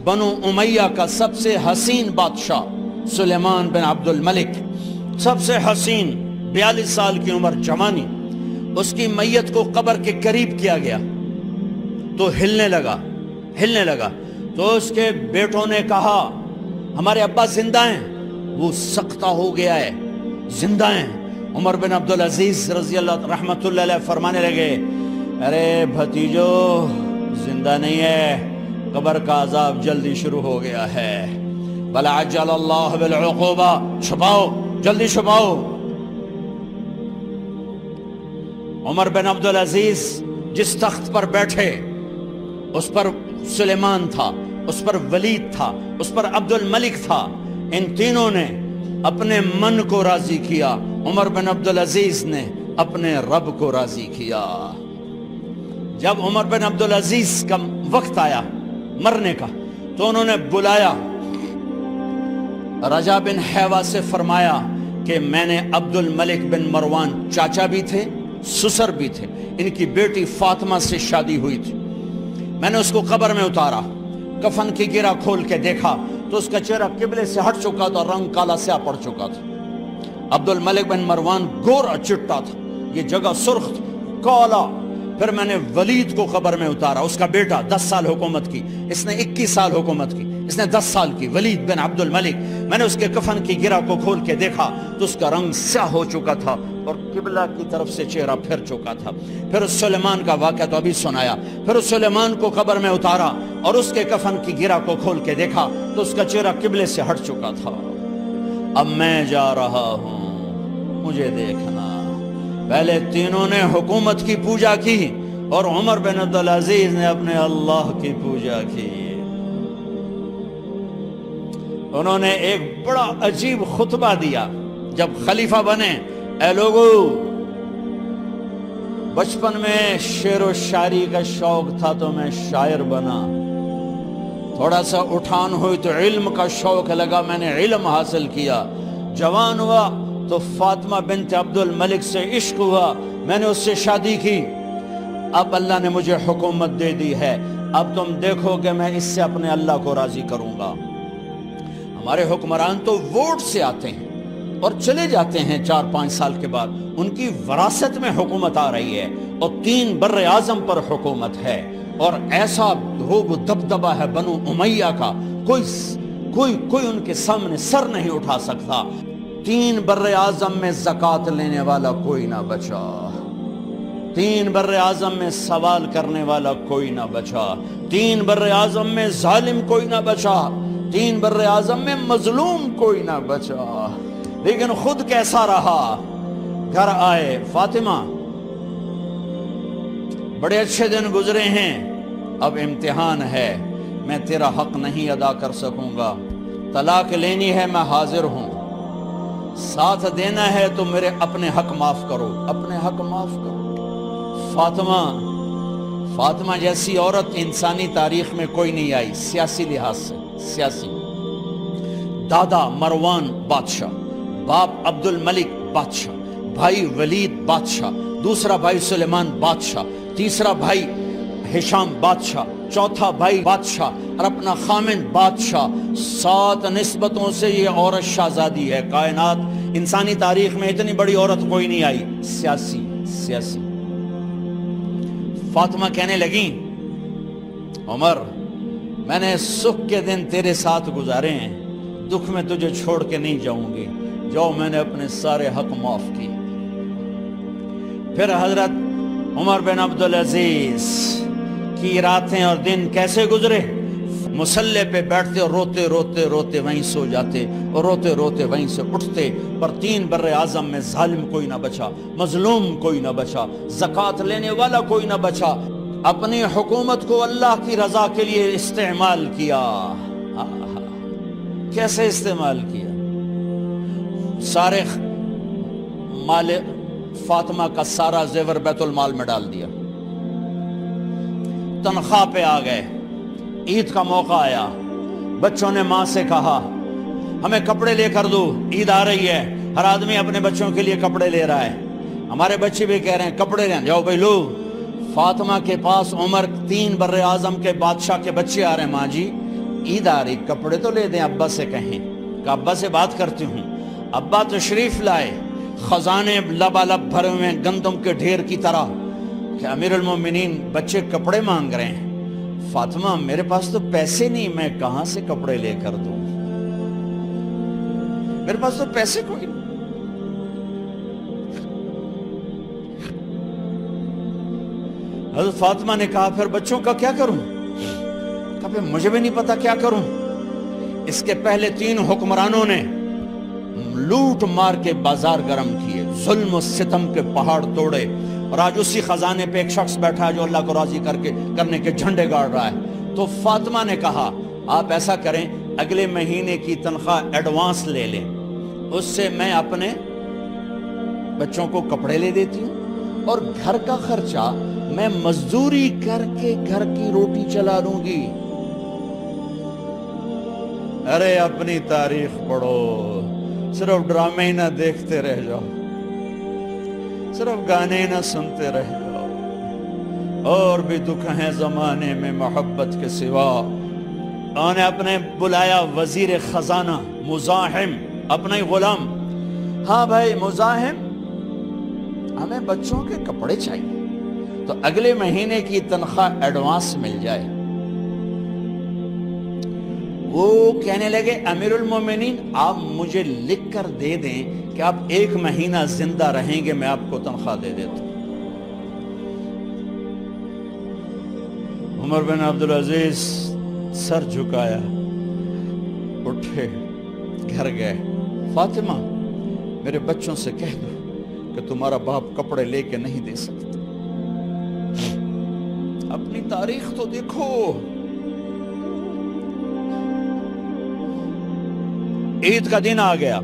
بنو امیہ کا سب سے حسین بادشاہ سلیمان بن عبد الملک، سب سے حسین، 42 سال کی عمر، جوانی، اس کی میت کو قبر کے قریب کیا گیا تو ہلنے لگا تو اس کے بیٹوں نے کہا ہمارے ابا زندہ ہیں، وہ سختہ ہو گیا ہے، زندہ ہیں۔ عمر بن عبدالعزیز رضی اللہ رحمت اللہ علیہ فرمانے لگے ارے بھتیجو زندہ نہیں ہے، قبر کا عذاب جلدی شروع ہو گیا ہے، بل عجل اللہ بالعقوبہ، چھپاؤ، جلدی چھپاؤ۔ عمر بن عبدالعزیز جس تخت پر بیٹھے اس پر سلیمان تھا، اس پر ولید تھا، اس پر عبد الملک تھا، ان تینوں نے اپنے من کو راضی کیا، عمر بن عبدالعزیز نے اپنے رب کو راضی کیا۔ جب عمر بن عبدالعزیز کا وقت آیا مرنے کا تو انہوں نے بلایا رجا بن حیوہ سے، فرمایا کہ میں نے عبد الملک بن مروان چاچا بھی تھے، سسر بھی تھے، ان کی بیٹی فاطمہ سے شادی ہوئی تھی، میں نے اس کو قبر میں اتارا، کفن کی گرہ کھول کے دیکھا تو اس کا چہرہ قبلے سے ہٹ چکا تھا، رنگ کالا سیاہ پڑ چکا تھا۔ عبد الملک بن مروان گورا چٹا تھا، یہ جگہ سرخ تھی، کالا۔ پھر میں نے ولید کو قبر میں اتارا، اس کا بیٹا 10 سال حکومت کی، اس نے 21 سال حکومت کی، اس نے 10 سال کی، ولید بن عبد الملک۔ میں نے اس کے کفن کی گرہ کو کھول کے دیکھا تو اس کا رنگ سیاہ ہو چکا تھا اور قبلہ کی طرف سے چہرہ پھر چکا تھا۔ پھر اس سلیمان کا واقعہ تو ابھی سنایا، پھر اس سلیمان کو قبر میں اتارا اور اس کے کفن کی گرہ کو کھول کے دیکھا تو اس کا چہرہ قبلے سے ہٹ چکا تھا۔ اب میں جا رہا ہوں، مجھے دیکھنا۔ پہلے تینوں نے حکومت کی پوجا کی اور عمر بن عبدالعزیز نے اپنے اللہ کی پوجا کی۔ انہوں نے ایک بڑا عجیب خطبہ دیا جب خلیفہ بنے، اے لوگو، بچپن میں شعر و شاعری کا شوق تھا تو میں شاعر بنا، تھوڑا سا اٹھان ہوئی تو علم کا شوق لگا، میں نے علم حاصل کیا، جوان ہوا تو فاطمہ بنت عبد الملک سے عشق ہوا، میں نے اس سے شادی کی، اب اللہ نے مجھے حکومت دے دی ہے، اب تم دیکھو کہ میں اس سے اپنے اللہ کو راضی کروں گا۔ ہمارے حکمران تو ووٹ سے آتے ہیں اور چلے جاتے ہیں 4-5 سال کے بعد، ان کی وراثت میں حکومت آ رہی ہے اور 3 بر اعظم پر حکومت ہے، اور ایسا روب و دبدبہ ہے بنو امیہ کا، کوئی ان کے سامنے سر نہیں اٹھا سکتا۔ 3 بر اعظم میں زکوٰۃ لینے والا کوئی نہ بچا، 3 بر اعظم میں سوال کرنے والا کوئی نہ بچا، 3 بر اعظم میں ظالم کوئی نہ بچا، 3 بر اعظم میں مظلوم کوئی نہ بچا۔ لیکن خود کیسا رہا؟ گھر آئے، فاطمہ بڑے اچھے دن گزرے ہیں، اب امتحان ہے، میں تیرا حق نہیں ادا کر سکوں گا، طلاق لینی ہے میں حاضر ہوں، ساتھ دینا ہے تو میرے اپنے حق معاف کرو، اپنے حق معاف کرو۔ فاطمہ جیسی عورت انسانی تاریخ میں کوئی نہیں آئی، سیاسی لحاظ سے، سیاسی۔ دادا مروان بادشاہ، باپ عبد الملک بادشاہ، بھائی ولید بادشاہ، دوسرا بھائی سلیمان بادشاہ، تیسرا بھائی ہشام بادشاہ، چوتھا بھائی بادشاہ اور اپنا خامن بادشاہ، 7 نسبتوں سے یہ عورت شہزادی ہے۔ کائنات انسانی تاریخ میں اتنی بڑی عورت کوئی نہیں آئی، سیاسی۔ فاطمہ کہنے لگیں عمر، میں نے سکھ کے دن تیرے ساتھ گزارے ہیں، دکھ میں تجھے چھوڑ کے نہیں جاؤں گی، جو میں نے اپنے سارے حق معاف کیے۔ پھر حضرت عمر بن عبدالعزیز کی راتیں اور دن کیسے گزرے؟ مصلے پہ بیٹھتے اور روتے وہیں سو جاتے اور روتے وہیں سے اٹھتے، پر 3 بر اعظم میں ظالم کوئی نہ بچا، مظلوم کوئی نہ بچا، زکوٰۃ لینے والا کوئی نہ بچا، اپنی حکومت کو اللہ کی رضا کے لیے استعمال کیا۔ کیسے استعمال کیا؟ سارے مال فاطمہ کا سارا زیور بیت المال میں ڈال دیا، تنخواہ پہ آ گئے، عید کا موقع آیا، بچوں نے ماں سے کہا ہمیں کپڑے لے کر دو، عید آ رہی ہے، ہر آدمی اپنے بچوں کے لیے کپڑے لے رہا ہے، ہمارے بچے بھی کہہ رہے ہیں کپڑے لیں، جاؤ بھائی لو۔ فاطمہ کے پاس عمر 3 بر اعظم کے بادشاہ کے بچے آ رہے ہیں، ماں جی عید آ رہی، کپڑے تو لے دیں، ابا سے کہیں کہ ابا سے بات کرتی ہوں۔ ابا تشریف لائے، خزانے لبالب بھرے ہوئے ہیں گندم کے ڈھیر کی طرح، کہ امیر المومنین بچے کپڑے مانگ رہے ہیں۔ فاطمہ میرے پاس تو پیسے نہیں، میں کہاں سے کپڑے لے کر دوں، میرے پاس تو پیسے کوئی نہیں۔ حضرت فاطمہ نے کہا پھر بچوں کا کیا کروں؟ کہا پھر مجھے بھی نہیں پتا کیا کروں۔ اس کے پہلے 3 حکمرانوں نے لوٹ مار کے بازار گرم کیے، ظلم و ستم کے پہاڑ توڑے، اور آج اسی خزانے پہ ایک شخص بیٹھا ہے جو اللہ کو راضی کرنے کے جھنڈے گاڑ رہا ہے۔ تو فاطمہ نے کہا آپ ایسا کریں، اگلے مہینے کی تنخواہ ایڈوانس لے لیں، اس سے میں اپنے بچوں کو کپڑے لے دیتی ہوں، اور گھر کا خرچہ میں مزدوری کر کے گھر کی روٹی چلا دوں گی۔ ارے اپنی تاریخ پڑھو، صرف ڈرامے ہی نہ دیکھتے رہ جاؤ، صرف گانے ہی نہ سنتے رہ جاؤ، اور بھی دکھ ہیں زمانے میں محبت کے سوا۔ انہوں نے اپنے بلایا وزیر خزانہ مزاحم، اپنا ہی غلام، ہاں بھائی مزاحم، ہمیں بچوں کے کپڑے چاہیے، تو اگلے مہینے کی تنخواہ ایڈوانس مل جائے۔ وہ کہنے لگے امیر المومنین آپ مجھے لکھ کر دے دیں کہ آپ 1 مہینہ زندہ رہیں گے، میں آپ کو تنخواہ دے دیتا ہوں۔ عمر بن عبدالعزیز سر جھکایا، اٹھے، گھر گئے، فاطمہ میرے بچوں سے کہہ دو کہ تمہارا باپ کپڑے لے کے نہیں دے سکتا۔ اپنی تاریخ تو دیکھو۔ عید کا دن آ گیا،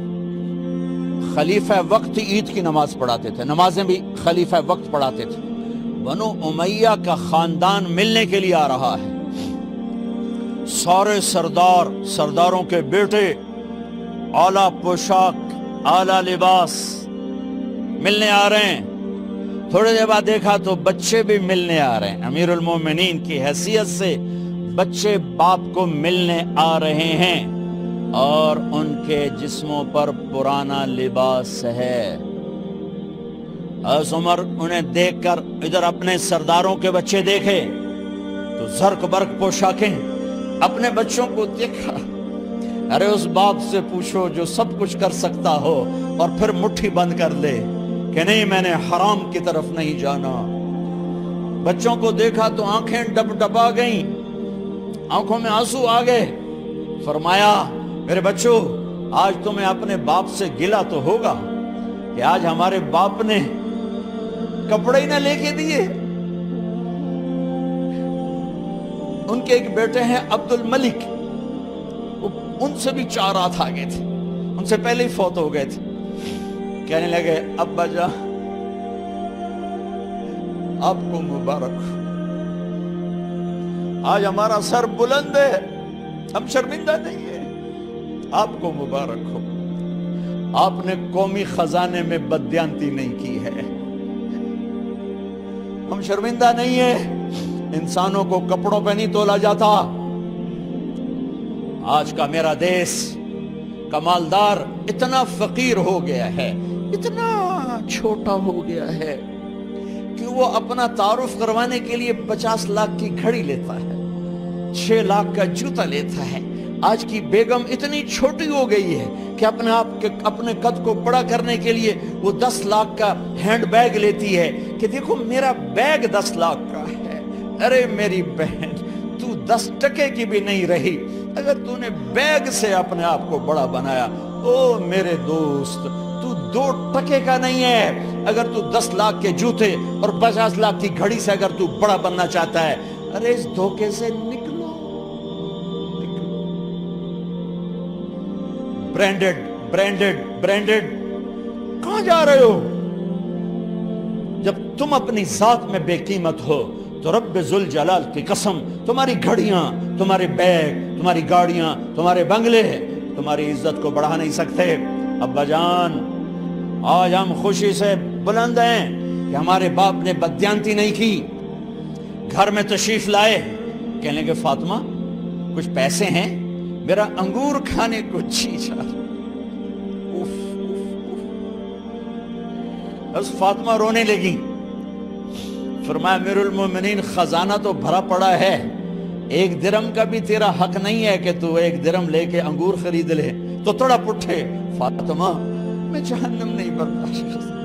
خلیفہ وقت عید کی نماز پڑھاتے تھے، نمازیں بھی خلیفہ وقت پڑھاتے تھے۔ بنو امیہ کا خاندان ملنے کے لیے آ رہا ہے، سارے سرداروں کے بیٹے اعلیٰ پوشاک، اعلیٰ لباس ملنے آ رہے ہیں۔ تھوڑے دیر بعد دیکھا تو بچے بھی ملنے آ رہے ہیں، امیر المومنین کی حیثیت سے بچے باپ کو ملنے آ رہے ہیں، اور ان کے جسموں پر پرانا لباس ہے۔ حضرت عمر انہیں دیکھ کر ادھر اپنے سرداروں کے بچے دیکھے تو زرق برق پوشاکیں، اپنے بچوں کو دیکھا۔ ارے اس باپ سے پوچھو جو سب کچھ کر سکتا ہو اور پھر مٹھی بند کر لے کہ نہیں میں نے حرام کی طرف نہیں جانا۔ بچوں کو دیکھا تو آنکھیں ڈبڈبا گئیں، آنکھوں میں آنسو آ گئے۔ فرمایا میرے بچوں آج تمہیں اپنے باپ سے گلہ تو ہوگا کہ آج ہمارے باپ نے کپڑے ہی نہ لے کے دیے۔ ان کے ایک بیٹے ہیں عبد الملک، ان سے بھی 4 ہاتھ آگے تھے، ان سے پہلے ہی فوت ہو گئے تھے۔ کہنے لگے ابا جان آپ کو مبارک ہو، آج ہمارا سر بلند ہے، ہم شرمندہ نہیں ہیں، آپ کو مبارک ہو، آپ نے قومی خزانے میں بددیانتی نہیں کی ہے، ہم شرمندہ نہیں ہیں، انسانوں کو کپڑوں پہ نہیں تولا جاتا۔ آج کا میرا دیس کا مالدار اتنا فقیر ہو گیا ہے، اتنا چھوٹا ہو گیا ہے کہ وہ اپنا تعارف کروانے کے لیے 50 لاکھ کی گھڑی لیتا ہے، 6 لاکھ کا جوتا لیتا ہے۔ آج کی بیگم اتنی چھوٹی ہو گئی ہے کہ اپنے قد کو بڑا کرنے کے لیے وہ 10 لاکھ کا ہینڈ بیگ لیتی ہے کہ دیکھو میرا بیگ 10 لاکھ کا ہے۔ ارے میری بہن تو 10 ٹکے کی بھی نہیں رہی اگر تو نے بیگ سے اپنے آپ کو بڑا بنایا۔ او میرے دوست تو 2 ٹکے کا نہیں ہے اگر تو 10 لاکھ کے جوتے اور 50 لاکھ کی گھڑی سے اگر تو بڑا بننا چاہتا ہے۔ ارے اس دھوکے سے نکلو۔ برینڈڈ کہاں جا رہے ہو؟ جب تم اپنی ذات میں بے قیمت ہو تو رب ذوالجلال کی قسم تمہاری گھڑیاں، تمہارے بیگ، تمہاری گاڑیاں، تمہارے بنگلے تمہاری عزت کو بڑھا نہیں سکتے۔ ابا جان آج ہم خوشی سے بلند ہیں کہ ہمارے باپ نے بددیانتی نہیں کی۔ گھر میں تشریف لائے، کہنے لگے فاطمہ کچھ پیسے ہیں، میرا انگور کھانے کو جی چاہ۔ بس فاطمہ رونے لگی، فرمایا امیر المومنین خزانہ تو بھرا پڑا ہے، 1 درم کا بھی تیرا حق نہیں ہے کہ تو 1 درم لے کے انگور خرید لے۔ تو تڑپ اٹھے، فاطمہ میں جہنم نہیں برداشت کر سکتا۔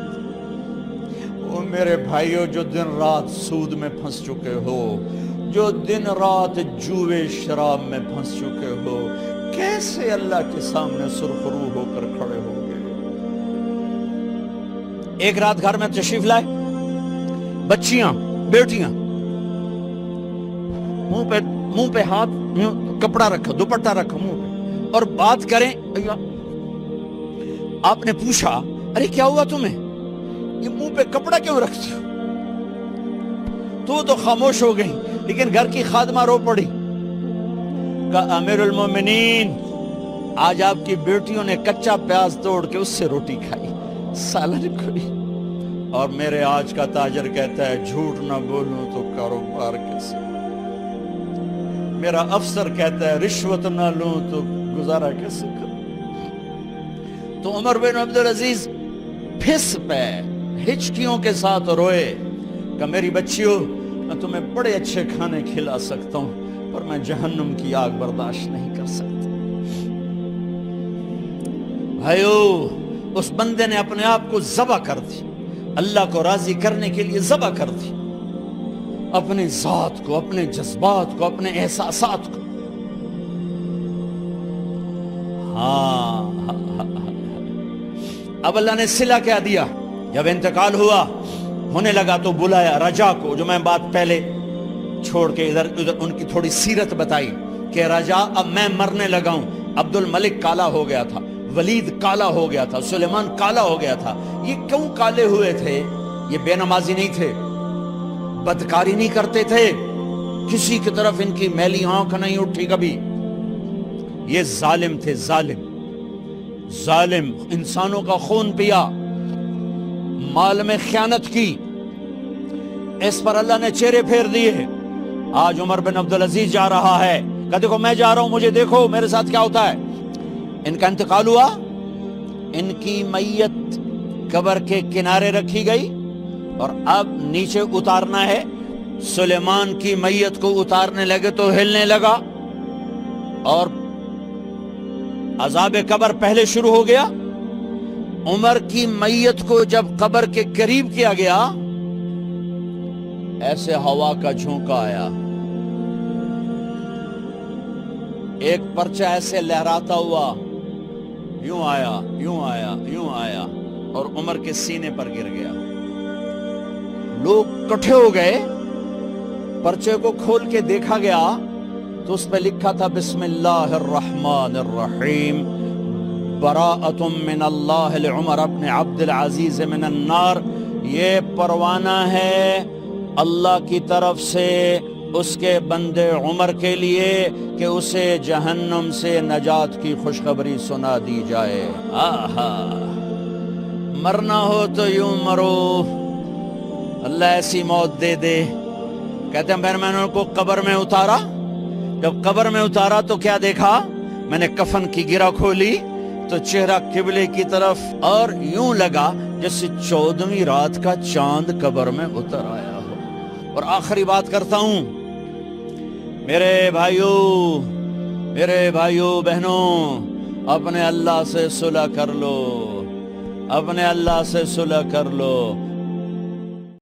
وہ میرے بھائیو جو دن رات سود میں پھنس چکے ہو، جو دن رات جوے شراب میں پھنس چکے ہو، کیسے اللہ کے سامنے سرخرو ہو کر کھڑے ہو گے؟ ایک رات گھر میں تشریف لائے، بچیاں بیٹیاں، منہ پہ ہاتھ، کپڑا رکھا، دوپٹہ رکھا منہ پہ، اور بات کریں۔ آپ نے پوچھا ارے کیا ہوا تمہیں، یہ منہ پہ کپڑا کیوں رکھتی ہو؟ تو خاموش ہو گئی، لیکن گھر کی خادمہ رو پڑی، کہا امیر المومنین آج آپ کی بیٹیوں نے کچا پیاز توڑ کے اس سے روٹی کھائی، سالن کھائی، اور میرے آج کا تاجر کہتا ہے جھوٹ نہ بولوں تو کاروبار کیسے، میرا افسر کہتا ہے رشوت نہ لوں تو گزارا کیسے کروں۔ تو عمر بن عبدالعزیز پھس پہ ہچکیوں کے ساتھ روئے کہ میری بچیوں میں تمہیں بڑے اچھے کھانے کھلا سکتا ہوں، پر میں جہنم کی آگ برداشت نہیں کر سکتا۔ بھائیو، اس بندے نے اپنے آپ کو ذبح کر دی، اللہ کو راضی کرنے کے لیے ذبح کر دی، اپنے ذات کو، اپنے جذبات کو، اپنے احساسات کو۔ اب اللہ نے صلہ کیا دیا، جب انتقال ہوا ہونے لگا تو بلایا رجا کو، جو میں بات پہلے چھوڑ کے ادھر ان کی تھوڑی سیرت بتائی کہ رجا اب میں مرنے لگا ہوں۔ عبد الملک کالا ہو گیا تھا، ولید کالا ہو گیا تھا، سلیمان کالا ہو گیا تھا۔ یہ کیوں کالے ہوئے تھے؟ یہ بے نمازی نہیں تھے، بدکاری نہیں کرتے تھے، کسی کی طرف ان کی میلی آنکھ نہیں اٹھی کبھی۔ یہ ظالم تھے، ظالم، انسانوں کا خون پیا، مال میں خیانت کی، اس پر اللہ نے چہرے پھیر دیے۔ آج عمر بن عبدالعزیز جا رہا ہے کہ دیکھو میں جا رہا ہوں، مجھے دیکھو میرے ساتھ کیا ہوتا ہے۔ ان کا انتقال ہوا، ان کی میت قبر کے کنارے رکھی گئی، اور اب نیچے اتارنا ہے۔ سلیمان کی میت کو اتارنے لگے تو ہلنے لگا، اور عذاب قبر پہلے شروع ہو گیا۔ عمر کی میت کو جب قبر کے قریب کیا گیا، ایسے ہوا کا جھونکا آیا، ایک پرچہ ایسے لہراتا ہوا یوں آیا، یوں آیا، یوں آیا، اور عمر کے سینے پر گر گیا۔ لوگ کٹھے ہو گئے، پرچے کو کھول کے دیکھا گیا تو اس پہ لکھا تھا بسم اللہ الرحمن الرحیم، براءۃ من اللہ لعمر ابن عبد العزیز من النار۔ یہ پروانہ ہے اللہ کی طرف سے اس کے بندے عمر کے لیے کہ اسے جہنم سے نجات کی خوشخبری سنا دی جائے۔ آہا، مرنا ہو تو یوں مرو، اللہ ایسی موت دے دے۔ کہتے ہیں پھر میں نے ان کو قبر میں اتارا، جب قبر میں اتارا تو کیا دیکھا؟ میں نے کفن کی گرہ کھولی تو چہرہ قبلے کی طرف، اور یوں لگا جیسے 14ویں رات کا چاند قبر میں اتر آیا ہو۔ اور آخری بات کرتا ہوں، میرے بھائیوں بہنوں، اپنے اللہ سے صلح کر لو، اپنے اللہ سے صلح کر لو۔